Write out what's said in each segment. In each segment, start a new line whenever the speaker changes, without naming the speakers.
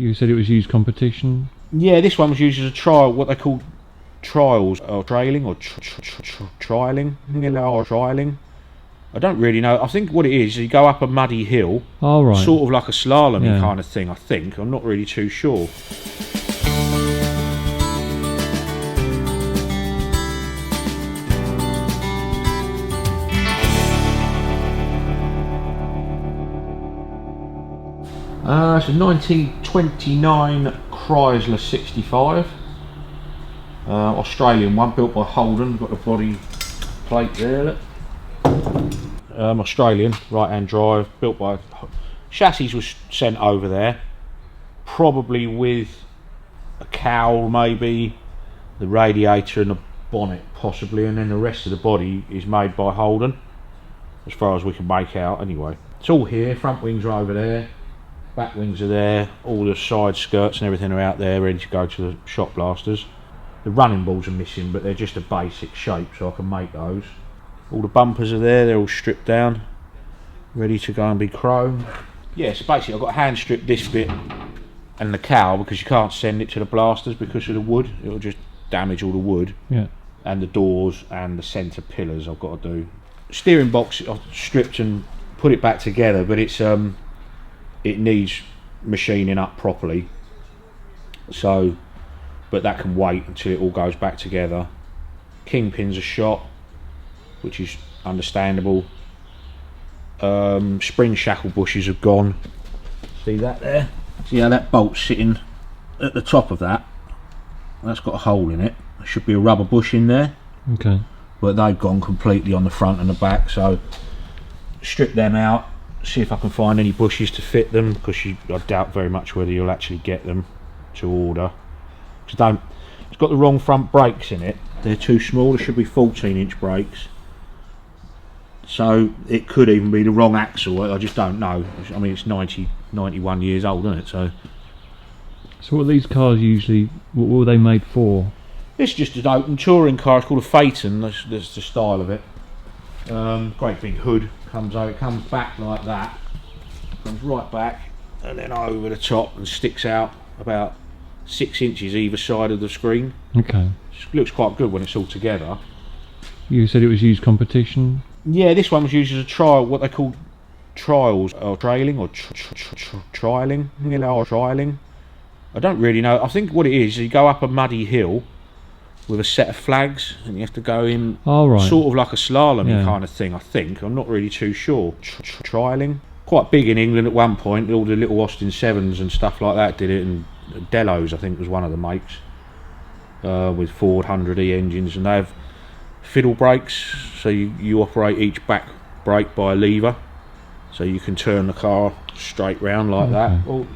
You said it was used competition?
Yeah, this one was used as a trial, what they call trials, or trailing, or trialing, or trialing. I don't really know. I think what it is, you go up a muddy hill,
Oh, right.
sort of like a slalom
Yeah.
kind of thing, I think. I'm not really too sure. It's a 1929 Chrysler 65. Australian one, built by Holden. Got the body plate there, look. Australian, right-hand drive, built by... Chassis was sent over there, probably with a cowl maybe, the radiator and the bonnet possibly, and then the rest of the body is made by Holden, as far as we can make out anyway. It's all here, front wings are over there, back wings are there, all the side skirts and everything are out there ready to go to the shop blasters. The running balls are missing, but they're just a basic shape, so I can make those. All the bumpers are there, they're all stripped down, ready to go and be chrome. Yeah, so basically I've got to hand strip this bit and the cowl, because you can't send it to the blasters because of the wood. It'll just damage all the wood.
Yeah.
And the doors and the centre pillars I've got to do. Steering box I've stripped and put it back together, but it's it needs machining up properly. So, but that can wait until it all goes back together. Kingpins are shot, which is understandable. Spring shackle bushes have gone. See that there? See how that bolt's sitting at the top of that? That's got a hole in it. There should be a rubber bush in there.
Okay.
But they've gone completely on the front and the back, so strip them out, see if I can find any bushes to fit them, because I doubt very much whether you'll actually get them to order. It's got the wrong front brakes in it. They're too small. There should be 14-inch brakes. So it could even be the wrong axle. I just don't know. I mean, it's 91 years old, isn't it? So
what are these cars usually, what were they made for?
it's just an open touring car. It's called a Phaeton. That's the style of it. Great big hood comes out. It comes back like that. Comes right back and then over the top and sticks out about 6 inches either side of the screen.
Okay.
It looks quite good when it's all together.
You said it was used competition?
Yeah, this one was used as a trial, what they call trials, or trailing, or trialing, or trialing. I don't really know. I think what it is, you go up a muddy hill with a set of flags and you have to go in,
Oh, right.
sort of like a slalom
Yeah.
kind of thing, I think. I'm not really too sure. Trialing. Quite big in England at one point. All the little Austin 7s and stuff like that did it, and Delos I think was one of the makes, with Ford 100E engines, and they have fiddle brakes, so you operate each back brake by a lever, so you can turn the car straight round like that. All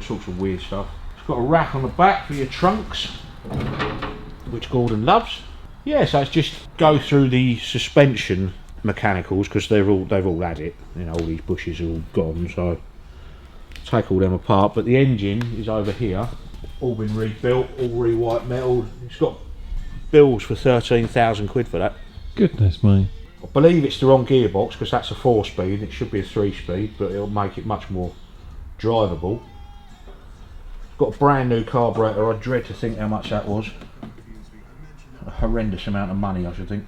sorts of weird stuff. It's got a rack on the back for your trunks, which Gordon loves. Yeah, so it's just go through the suspension mechanicals, because they've all had it. You know, all these bushes are all gone, so take all them apart. But the engine is over here, all been rebuilt, all re-white metal. It's got bills for 13,000 quid for that.
Goodness me.
I believe it's the wrong gearbox, because that's a 4-speed. It should be a 3-speed, but it'll make it much more drivable. Got a brand new carburetor. I dread to think how much that was. A horrendous amount of money, I should think.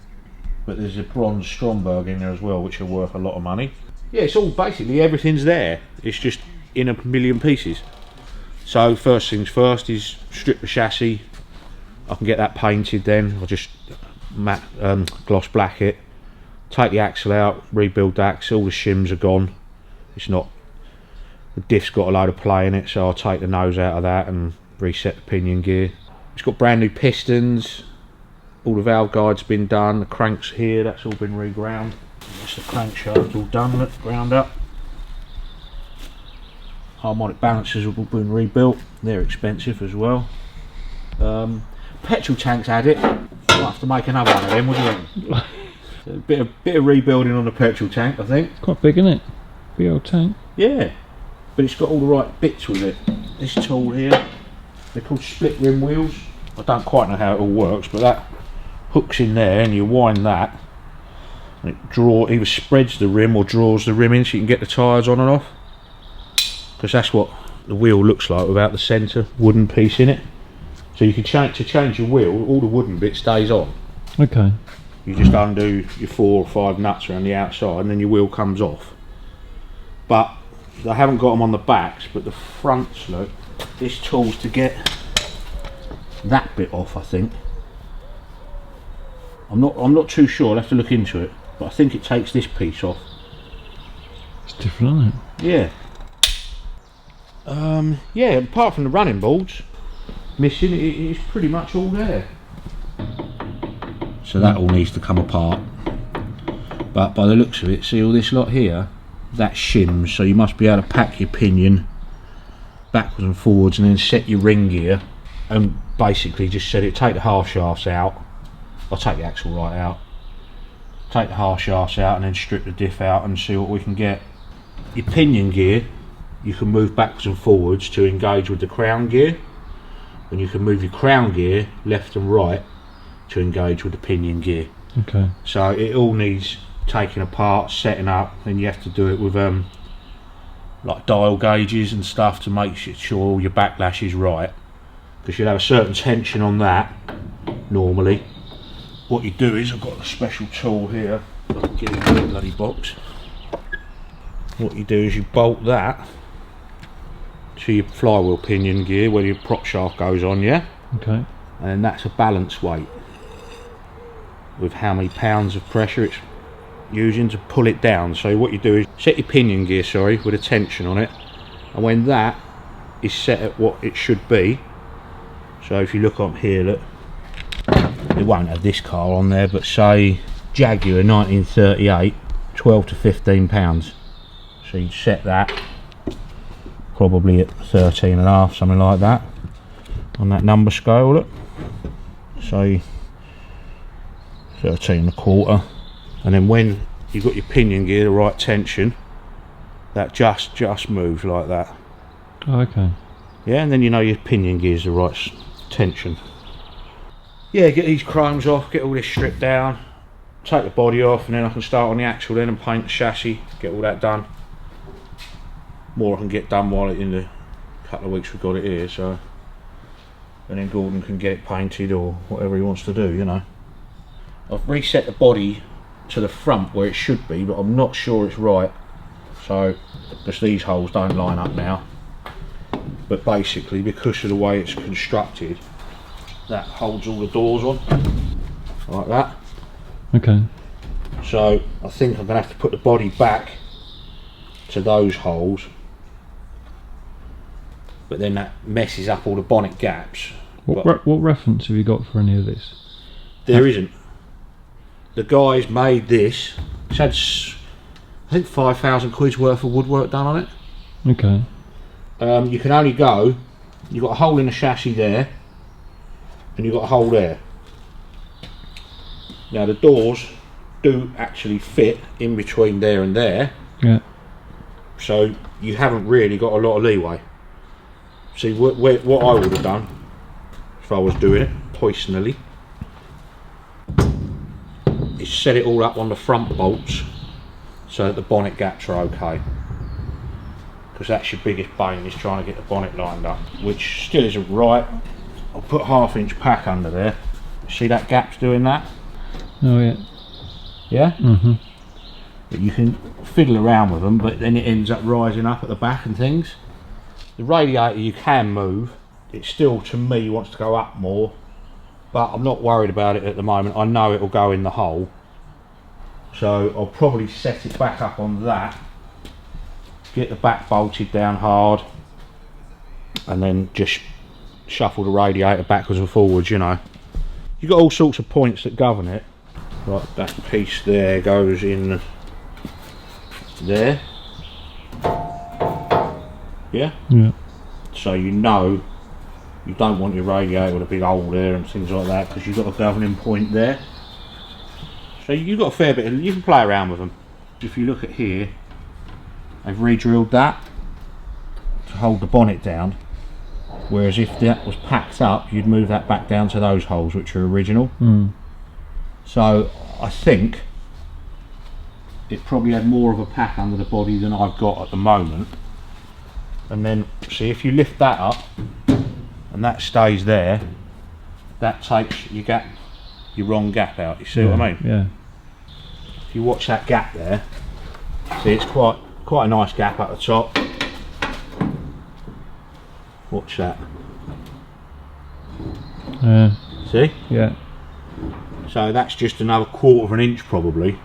But there's a bronze Stromberg in there as well, which are worth a lot of money. Yeah, it's all basically, everything's there. It's just in a million pieces. So first things first is strip the chassis. I can get that painted then. I'll just gloss black it. Take the axle out, rebuild the axle. All the shims are gone. It's not, the diff's got a load of play in it, so I'll take the nose out of that and reset the pinion gear. It's got brand new pistons. All the valve guide's been done. The cranks here, that's all been reground. That's the crankshaft all done, look, ground up. Harmonic balancers have all been rebuilt. They're expensive as well. Petrol tanks had it. I'll have to make another one of them, what do you reckon? A bit of rebuilding on the petrol tank, I think.
It's quite big, isn't it? Big old tank.
Yeah, but it's got all the right bits with it. This tool here, they're called split rim wheels. I don't quite know how it all works, but that hooks in there and you wind that and it either spreads the rim or draws the rim in, so you can get the tyres on and off, because that's what the wheel looks like without the centre wooden piece in it. So you can change your wheel, all the wooden bit stays on.
Okay.
You just undo your 4 or 5 nuts around the outside and then your wheel comes off. But they haven't got them on the backs, but the fronts, look, this tool's to get that bit off, I think. I'm not too sure, I'll have to look into it, but I think it takes this piece off.
It's different, isn't it?
Yeah. Yeah, apart from the running boards missing, it's pretty much all there. So that all needs to come apart. But by the looks of it, see all this lot here? That shims, so you must be able to pack your pinion backwards and forwards and then set your ring gear and basically just set it, take the half shafts out. I'll take the axle right out. Take the half shafts out and then strip the diff out and see what we can get. Your pinion gear, you can move backwards and forwards to engage with the crown gear, and you can move your crown gear left and right to engage with the pinion gear.
Okay.
So it all needs taking apart, setting up, and you have to do it with like dial gauges and stuff to make sure all your backlash is right, because you'll have a certain tension on that normally. What you do is, I've got a special tool here, I can get it in the bloody box. What you do is you bolt that to your flywheel pinion gear where your prop shaft goes on, yeah?
Okay.
And that's a balance weight with how many pounds of pressure it's using to pull it down. So what you do is set your pinion gear, with a tension on it, and when that is set at what it should be, so if you look up here, look, it won't have this car on there, but say Jaguar 1938, 12 to 15 pounds. So you'd set that probably at 13.5, something like that, on that number scale, look. So 13.25, and then when you've got your pinion gear the right tension, that just moves like that.
Oh, okay.
Yeah, and then you know your pinion gear's the right tension. Yeah, get these chromes off, get all this stripped down, take the body off, and then I can start on the axle then and paint the chassis, get all that done. More I can get done while in the couple of weeks we've got it here, so, and then Gordon can get it painted or whatever he wants to do, you know. I've reset the body to the front where it should be, but I'm not sure it's right, so because these holes don't line up now. But basically, because of the way it's constructed, that holds all the doors on like that.
Okay.
So I think I'm going to have to put the body back to those holes, but then that messes up all the bonnet gaps.
What reference have you got for any of this?
There isn't. The guys made this. It's had, I think, 5,000 quid's worth of woodwork done on it.
Okay.
You can only go, you've got a hole in the chassis there, and you've got a hole there. Now the doors do actually fit in between there and there.
Yeah.
So you haven't really got a lot of leeway. See, what I would have done if I was doing it personally is set it all up on the front bolts so that the bonnet gaps are okay, because that's your biggest bane, is trying to get the bonnet lined up, which still isn't right. I'll put 1/2 inch pack under there. See that gap's doing that?
Oh yeah.
Yeah?
Mhm.
But you can fiddle around with them, but then it ends up rising up at the back and things. The radiator you can move. It still, to me, wants to go up more, but I'm not worried about it at the moment. I know it'll go in the hole, so I'll probably set it back up on that, get the back bolted down hard, and then just shuffle the radiator backwards and forwards, you know. You've got all sorts of points that govern it. Like that piece there goes in there. Yeah?
Yeah.
So you know you don't want your radiator with a big hole there and things like that, because you've got a governing point there. So you've got a fair bit you can play around with them. If you look at here, they've re-drilled that to hold the bonnet down, whereas if that was packed up, you'd move that back down to those holes which are original. So I think it probably had more of a pack under the body than I've got at the moment, and then see if you lift that up and that stays there, that takes your gap, your wrong gap out. You see what I mean?
Yeah.
If you watch that gap there, see it's quite a nice gap at the top. Watch that. See?
Yeah.
So that's just another 1/4 of an inch probably,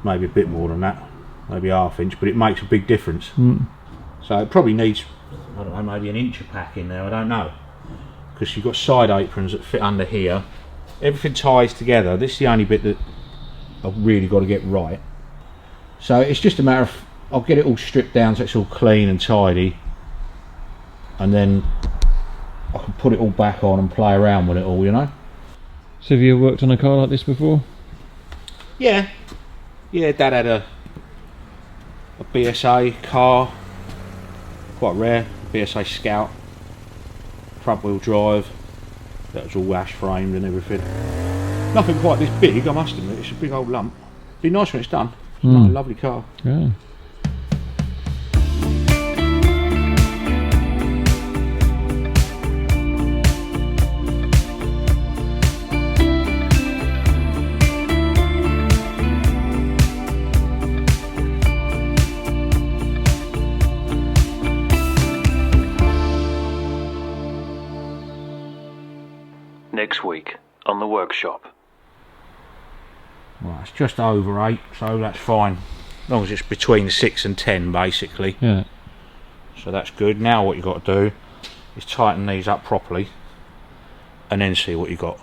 maybe a bit more than that, maybe 1/2 inch, but it makes a big difference. So it probably needs, I don't know, maybe an inch of pack in there, I don't know, because you've got side aprons that fit under here. Everything ties together. This is the only bit that I've really got to get right. So it's just a matter of, I'll get it all stripped down so it's all clean and tidy, and then I can put it all back on and play around with it all, you know.
So have you worked on a car like this before?
Yeah, Dad had a BSA car, quite rare, BSA Scout, front wheel drive, that was all ash framed and everything. Nothing quite this big, I must admit, it's a big old lump. Be nice when it's done. It's a lovely car.
Yeah.
Next week on the workshop.
Right, it's just over 8, so that's fine. As long as it's between 6 and 10 basically.
Yeah.
So that's good. Now what you've got to do is tighten these up properly and then see what you've got.